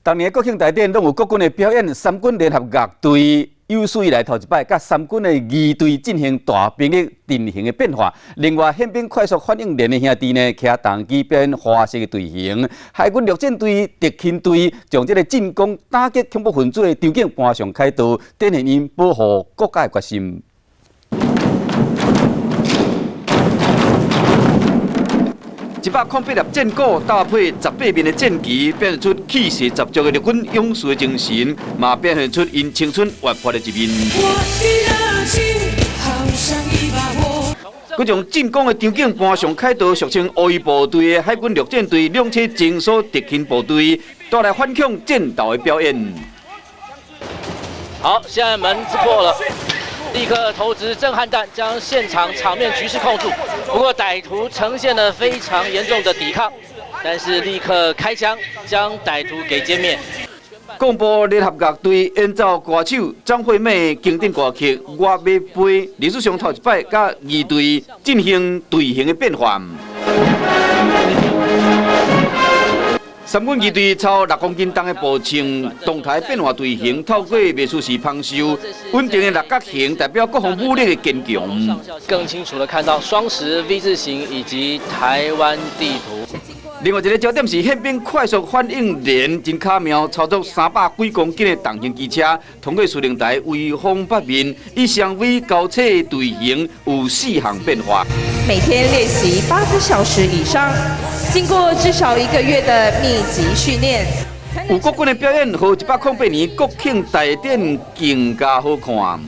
当年国庆大典拢有国军的表演，三军联合乐队有史以来头一摆，甲三军的二队进行大兵力阵型的变化。另外，宪兵快速反应连的兄弟呢，骑重机表演花式的队形。海军陆战队、特勤队将这个进攻打击恐怖分子的场景搬上凯道，展现因保护国家的决心。 108粒战鼓搭配18面的战旗，表现出气势十足的日军勇士的精神，嘛表现出因青春活泼的一面。佮将进攻的场景搬上凯道，俗称乌衣部队的海军陆战队两车精索特勤部队，带来反恐战斗的表演。好，现在门破了。 立刻投掷震撼弹，将现场场面局势控住。不过歹徒呈现了非常严重的抵抗，但是立刻开枪将歹徒给歼灭。广播联合乐队演奏歌手张惠妹经典歌曲《我要飞》，历史上头一摆，甲二队进行队形的变换。 三军二队操6公斤重的步枪，动态变化队形，透过美术时旁修，稳定的六角形代表国防武力的坚强。更清楚的看到双十 V 字形以及台湾地图。另外一个焦点是宪兵快速反应连真巧妙，操作300几公斤的重型机车，通过司令台威风八面，以双 V 高测队形有4项变化。每天练习8个小时以上。 经过至少1个月的密集训练，有国军的表演，和108年国庆大典更加好看。